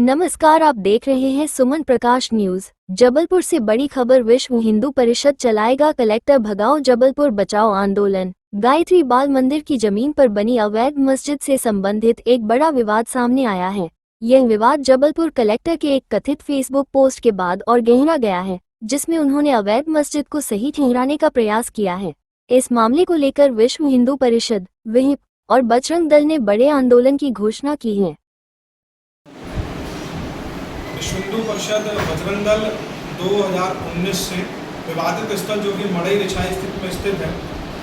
नमस्कार, आप देख रहे हैं सुमन प्रकाश न्यूज। जबलपुर से बड़ी खबर, विश्व हिंदू परिषद चलाएगा कलेक्टर भगाओ जबलपुर बचाओ आंदोलन। गायत्री बाल मंदिर की जमीन पर बनी अवैध मस्जिद से संबंधित एक बड़ा विवाद सामने आया है। यह विवाद जबलपुर कलेक्टर के एक कथित फेसबुक पोस्ट के बाद और गहरा गया है, जिसमें उन्होंने अवैध मस्जिद को सही ठहराने का प्रयास किया है। इस मामले को लेकर विश्व हिंदू परिषद, विहिप और बजरंग दल ने बड़े आंदोलन की घोषणा की है। विश्व हिंदू परिषद बजरंग दल 2019 से विवादित स्थल जो कि मड़ई रिछाई में स्थित है,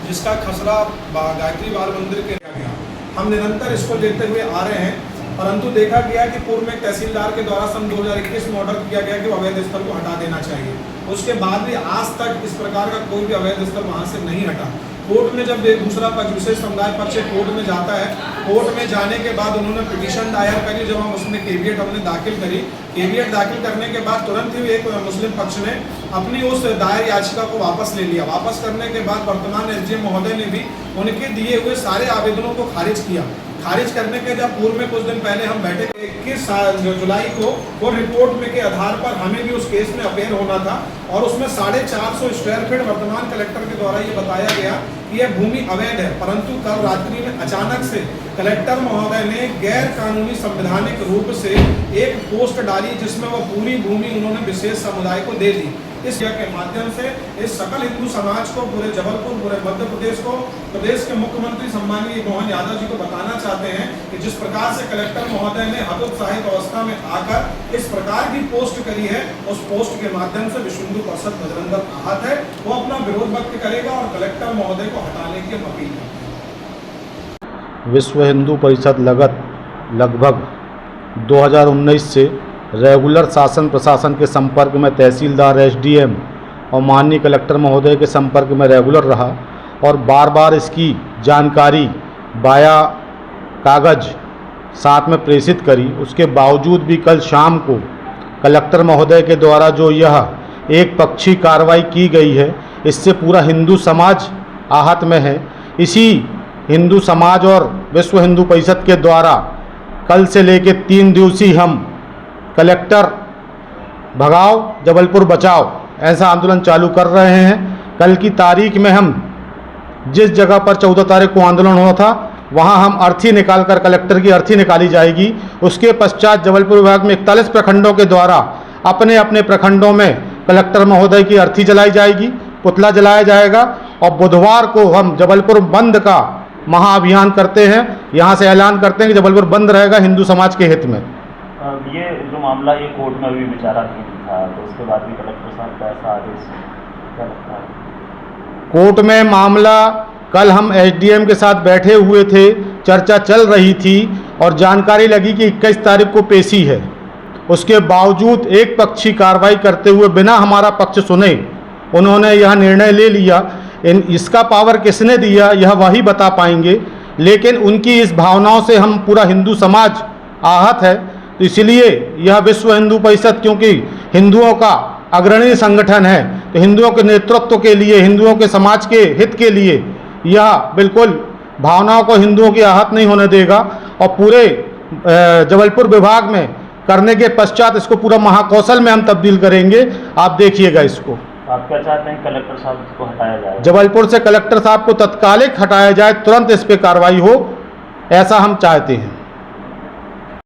जिसका खसरा गायत्री बाल मंदिर के गया, हम निरंतर इसको लेते हुए आ रहे हैं। परंतु देखा गया कि पूर्व में तहसीलदार के द्वारा सन 2021 में ऑर्डर किया गया कि अवैध स्थल को हटा देना चाहिए। उसके बाद भी आज तक इस प्रकार का कोई भी अवैध स्थल वहाँ से नहीं हटा। कोर्ट में जब दूसरा पक्ष, विशेष समुदाय पक्ष कोर्ट में जाता है, कोर्ट में जाने के बाद उन्होंने पिटीशन दायर करी। जब हम उसमें केवीएट हमने दाखिल करी, केवीएट दाखिल करने के बाद तुरंत ही एक मुस्लिम पक्ष ने अपनी उस दायर याचिका को वापस ले लिया। वापस करने के बाद वर्तमान एसडीएम महोदय ने भी उनके दिए हुए सारे आवेदनों को खारिज किया। खारिज करने के जब पूर्व में कुछ दिन पहले हम बैठे 21 जुलाई को वो रिपोर्ट में के आधार पर हमें भी उस केस में अपेयर होना था, और उसमें 450 स्क्वायर फीट वर्तमान कलेक्टर के द्वारा ये बताया गया कि यह भूमि अवैध है। परंतु कल रात्रि में अचानक से कलेक्टर महोदय ने गैर कानूनी संवैधानिक रूप से एक पोस्ट डाली, जिसमें वह पूरी भूमि उन्होंने विशेष समुदाय को दे दी। इस के माध्यम से इस सकल हिंदू समाज को, पूरे जबलपुर, पूरे मध्य प्रदेश को, प्रदेश के मुख्यमंत्री सम्माननीय मोहन यादव जी को बताना चाहते हैं कि जिस प्रकार से कलेक्टर महोदय ने हतोत्साहित अवस्था में आकर इस प्रकार की पोस्ट करी है, उस पोस्ट के माध्यम से विश्व हिंदू परिषद बजरंग दल आहत है। वो अपना विरोध व्यक्त करेगा और कलेक्टर महोदय को हटाने की अपील करेगा। विश्व हिंदू परिषद लगभग 2019 से रेगुलर शासन प्रशासन के संपर्क में, तहसीलदार, एसडीएम और माननीय कलेक्टर महोदय के संपर्क में रेगुलर रहा और बार बार इसकी जानकारी बाया कागज साथ में प्रेषित करी। उसके बावजूद भी कल शाम को कलेक्टर महोदय के द्वारा जो यह एक पक्षी कार्रवाई की गई है, इससे पूरा हिंदू समाज आहत में है। इसी हिंदू समाज और विश्व हिंदू परिषद के द्वारा कल से लेकर 3 दिवसीय हम कलेक्टर भगाओ जबलपुर बचाओ ऐसा आंदोलन चालू कर रहे हैं। कल की तारीख में हम जिस जगह पर 14 तारीख को आंदोलन हुआ था, वहां हम अर्थी निकालकर, कलेक्टर की अर्थी निकाली जाएगी। उसके पश्चात जबलपुर विभाग में 41 प्रखंडों के द्वारा अपने अपने प्रखंडों में कलेक्टर महोदय की अर्थी जलाई जाएगी, पुतला जलाया जाएगा। और बुधवार को हम जबलपुर बंद का महाअभियान करते हैं। यहाँ से ऐलान करते हैं कि जबलपुर बंद रहेगा हिंदू समाज के हित में। ये जो मामला ये कोर्ट में भी विचाराधीन था, तो उसके बाद भी कलेक्टर साहब का ऐसा आदेश क्या लगता है? कोर्ट में मामला, कल हम एसडीएम के साथ बैठे हुए थे, चर्चा चल रही थी और जानकारी लगी कि 21 तारीख को पेशी है। उसके बावजूद एक पक्षी कार्रवाई करते हुए बिना हमारा पक्ष सुने उन्होंने यह निर्णय ले लिया। इसका पावर किसने दिया यह वही बता पाएंगे, लेकिन उनकी इस भावनाओं से हम पूरा हिंदू समाज आहत है। तो इसलिए यह विश्व हिंदू परिषद, क्योंकि हिंदुओं का अग्रणी संगठन है, तो हिंदुओं के नेतृत्व के लिए, हिंदुओं के समाज के हित के लिए यह बिल्कुल भावनाओं को हिंदुओं की आहत नहीं होने देगा। और पूरे जबलपुर विभाग में करने के पश्चात इसको पूरा महाकौशल में हम तब्दील करेंगे। आप देखिएगा इसको। आप क्या चाहते हैं, कलेक्टर साहब को हटाया जाए? जबलपुर से कलेक्टर साहब को तत्कालिक हटाया जाए, तुरंत इस पर कार्रवाई हो, ऐसा हम चाहते हैं।